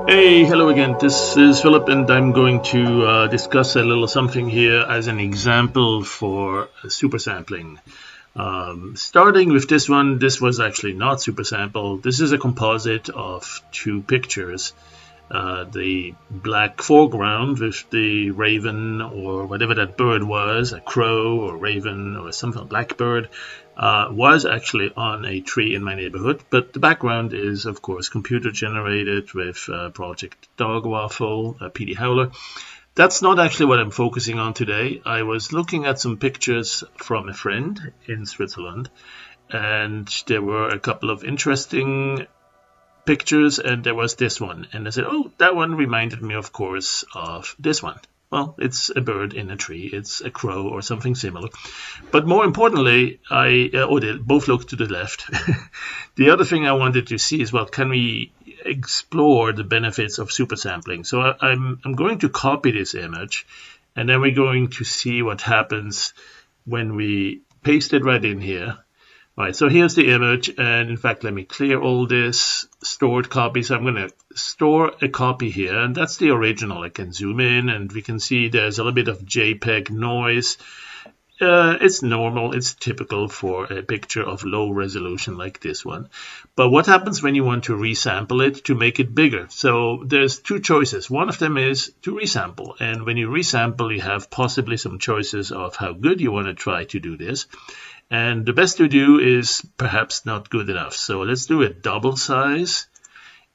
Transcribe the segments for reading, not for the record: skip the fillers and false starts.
Hey, hello again. This is Philip, and I'm going to discuss a little something here as an example for supersampling. Starting with this one, this was actually not supersample. This is a composite of two pictures. The black foreground with the raven or whatever that bird was, a crow or raven or something, blackbird, was actually on a tree in my neighborhood. But the background is, of course, computer generated with Project Dog Waffle, PD Howler. That's not actually what I'm focusing on today. I was looking at some pictures from a friend in Switzerland, and there were a couple of interesting pictures, and there was this one, and I said, oh, that one reminded me, of course, of this one. Well, it's a bird in a tree, it's a crow or something similar. But more importantly, they both look to the left. The other thing I wanted to see is, well, can we explore the benefits of supersampling? So I'm going to copy this image, and then we're going to see what happens when we paste it right in here. Right, so here's the image, and in fact, let me clear all this stored copy. So I'm going to store a copy here, and that's the original. I can zoom in, and we can see there's a little bit of JPEG noise. It's normal, it's typical for a picture of low resolution like this one. But what happens when you want to resample it to make it bigger? So there's two choices. One of them is to resample, and when you resample, you have possibly some choices of how good you want to try to do this. And the best to do is perhaps not good enough. So let's do a double size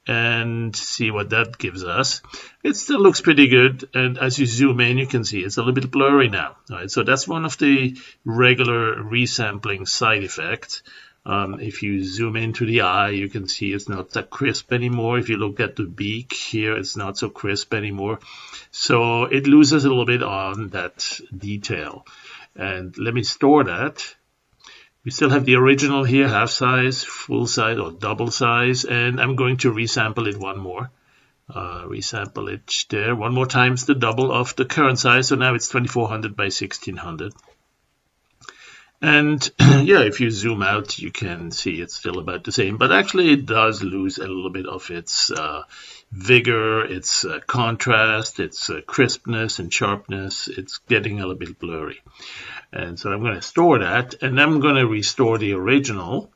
and see what that gives us. It still looks pretty good, and as you zoom in, you can see it's a little bit blurry now. All right, so that's one of the regular resampling side effects. If you zoom into the eye, you can see it's not that crisp anymore. If you look at the beak here, it's not so crisp anymore. So it loses a little bit on that detail. And let me store that. We still have the original here, half size, full size, or double size, and I'm going to resample it one more. Resample it there one more times the double of the current size, so now it's 2400 by 1600. And yeah, if you zoom out, you can see it's still about the same, but actually it does lose a little bit of its vigor, its contrast, its crispness and sharpness. It's getting a little bit blurry. And so I'm going to store that, and I'm going to restore the original.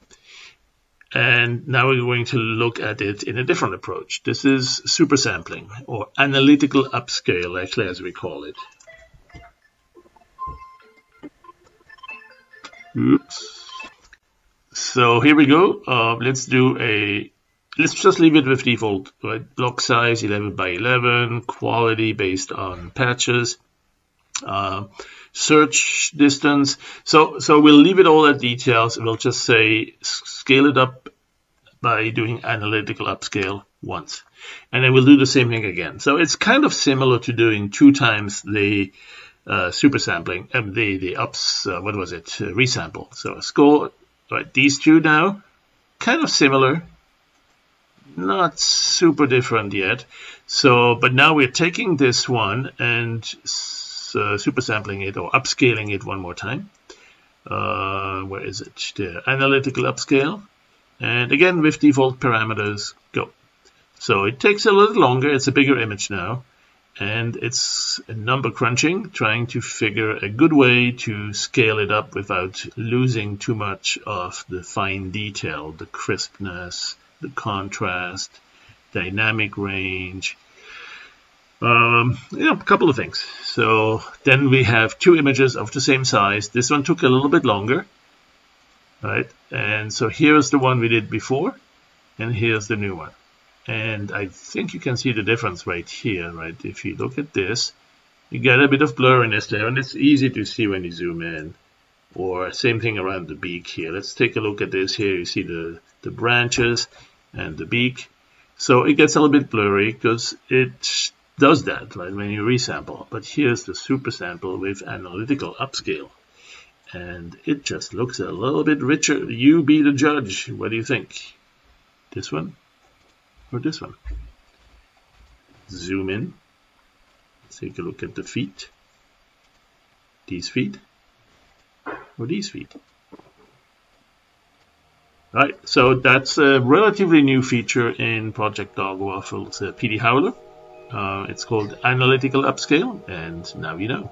And now we're going to look at it in a different approach. This is supersampling, or analytical upscale, actually, as we call it. Oops. So here we go. Let's just leave it with default, right? Block size 11 by 11, quality based on patches. Search distance. So we'll leave it all at details. We'll just say scale it up by doing analytical upscale once. And then we'll do the same thing again. So it's kind of similar to doing 2 times the supersampling, resample. So score, right, these two now, kind of similar, not super different yet. So, but now we're taking this one and supersampling it or upscaling it one more time. Where is it? The analytical upscale. And again, with default parameters, go. So it takes a little longer. It's a bigger image now. And it's number crunching, trying to figure a good way to scale it up without losing too much of the fine detail, the crispness, the contrast, dynamic range. A couple of things. So then we have 2 images of the same size. This one took a little bit longer, right? And so here's the one we did before, and here's the new one. And I think you can see the difference right here, right? If you look at this, you get a bit of blurriness there, and it's easy to see when you zoom in. Or same thing around the beak here. Let's take a look at this here. You see the branches and the beak. So it gets a little bit blurry because it does that, right, when you resample. But here's the supersample with analytical upscale. And it just looks a little bit richer. You be the judge. What do you think? This one or this one? Zoom in. Take a look at the feet. These feet or these feet? Right, so that's a relatively new feature in Project Dog Waffle's PD Howler. It's called Analytical Upscale, and now you know.